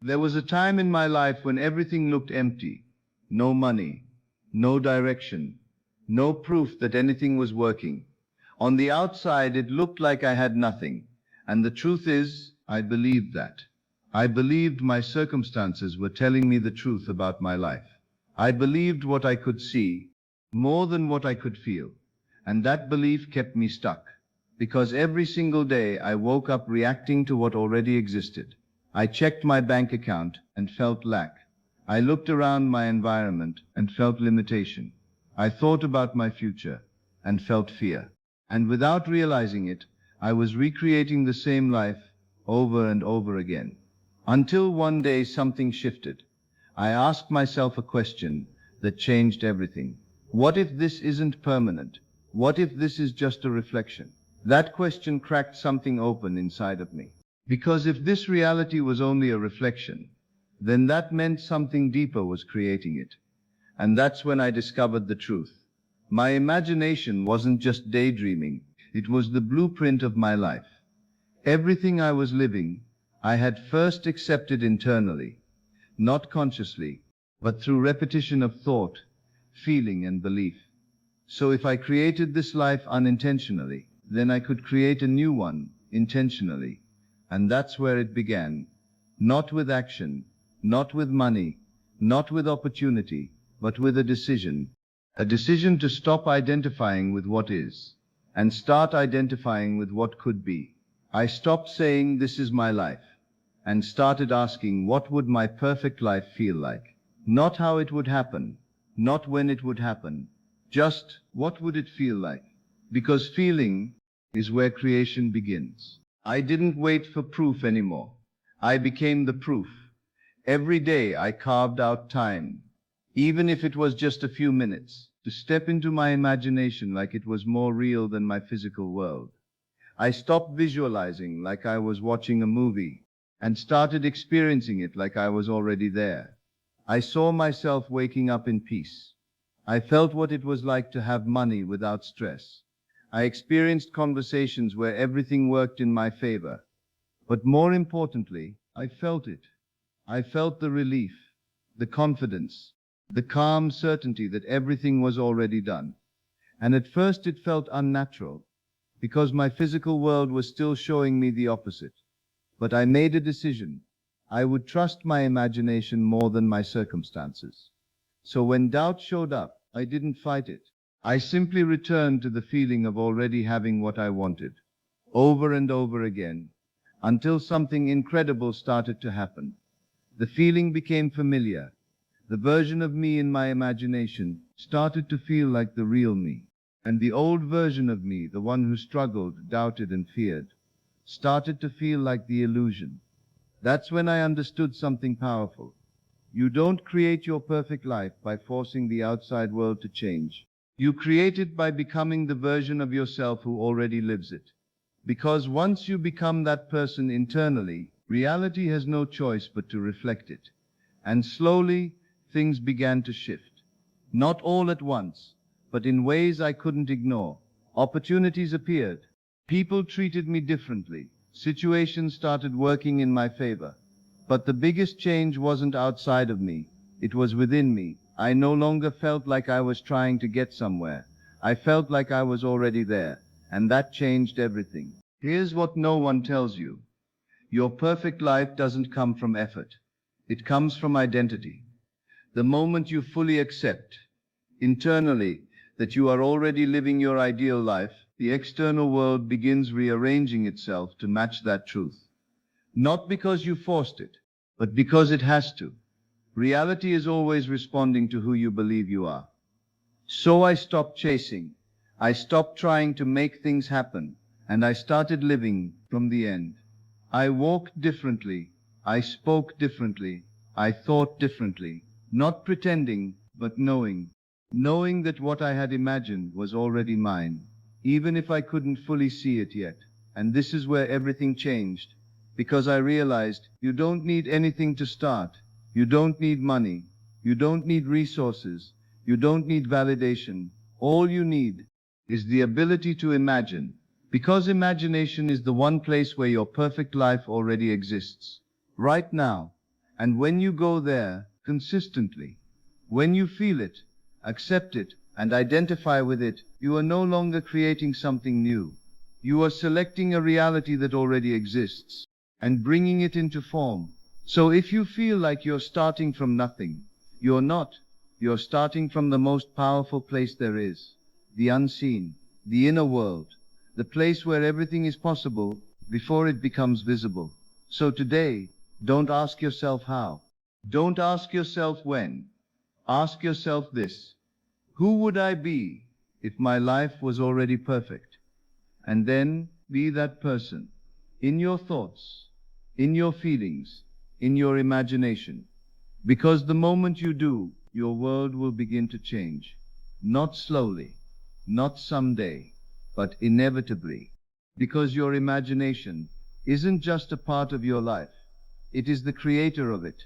There was a time in my life when everything looked empty. No money, no direction, no proof that anything was working. On the outside, it looked like I had nothing. And the truth is, I believed that. I believed my circumstances were telling me the truth about my life. I believed what I could see, more than what I could feel. And that belief kept me stuck. Because every single day I woke up reacting to what already existed. I checked my bank account and felt lack. I looked around my environment and felt limitation. I thought about my future and felt fear. And without realizing it, I was recreating the same life over and over again. Until one day something shifted. I asked myself a question that changed everything. What if this isn't permanent? What if this is just a reflection? That question cracked something open inside of me. Because if this reality was only a reflection, then that meant something deeper was creating it. And that's when I discovered the truth. My imagination wasn't just daydreaming, it was the blueprint of my life. Everything I was living, I had first accepted internally, not consciously, but through repetition of thought, feeling, and belief. So if I created this life unintentionally, then I could create a new one intentionally. And that's where it began. Not with action, not with money, not with opportunity, but with a decision. A decision to stop identifying with what is, and start identifying with what could be. I stopped saying this is my life, and started asking what would my perfect life feel like. Not how it would happen, not when it would happen, just what would it feel like. Because feeling is where creation begins. I didn't wait for proof anymore. I became the proof. Every day I carved out time, even if it was just a few minutes, to step into my imagination like it was more real than my physical world. I stopped visualizing like I was watching a movie and started experiencing it like I was already there. I saw myself waking up in peace. I felt what it was like to have money without stress. I experienced conversations where everything worked in my favor. But more importantly, I felt it. I felt the relief, the confidence, the calm certainty that everything was already done. And at first it felt unnatural, because my physical world was still showing me the opposite. But I made a decision. I would trust my imagination more than my circumstances. So when doubt showed up, I didn't fight it. I simply returned to the feeling of already having what I wanted, over and over again, until something incredible started to happen. The feeling became familiar. The version of me in my imagination started to feel like the real me. And the old version of me, the one who struggled, doubted, and feared, started to feel like the illusion. That's when I understood something powerful. You don't create your perfect life by forcing the outside world to change. You create it by becoming the version of yourself who already lives it. Because once you become that person internally, reality has no choice but to reflect it. And slowly, things began to shift. Not all at once, but in ways I couldn't ignore. Opportunities appeared. People treated me differently. Situations started working in my favor. But the biggest change wasn't outside of me. It was within me. I no longer felt like I was trying to get somewhere. I felt like I was already there. And that changed everything. Here's what no one tells you. Your perfect life doesn't come from effort. It comes from identity. The moment you fully accept, internally, that you are already living your ideal life, the external world begins rearranging itself to match that truth. Not because you forced it, but because it has to. Reality is always responding to who you believe you are. So I stopped chasing. I stopped trying to make things happen, and I started living from the end. I walked differently. I spoke differently. I thought differently. Not pretending, but knowing. Knowing that what I had imagined was already mine, even if I couldn't fully see it yet. And this is where everything changed, because I realized you don't need anything to start. You don't need money. You don't need resources. You don't need validation. All you need is the ability to imagine, because imagination is the one place where your perfect life already exists. Right now. And when you go there consistently, when you feel it, accept it, and identify with it, you are no longer creating something new. You are selecting a reality that already exists and bringing it into form. So if you feel like you're starting from nothing, you're not. You're starting from the most powerful place there is, the unseen, the inner world, the place where everything is possible before it becomes visible. So today, don't ask yourself how. Don't ask yourself when. Ask yourself this: who would I be if my life was already perfect? And then be that person, in your thoughts, in your feelings, in your imagination. Because the moment you do, your world will begin to change. Not slowly, not someday, but inevitably. Because your imagination isn't just a part of your life, it is the creator of it.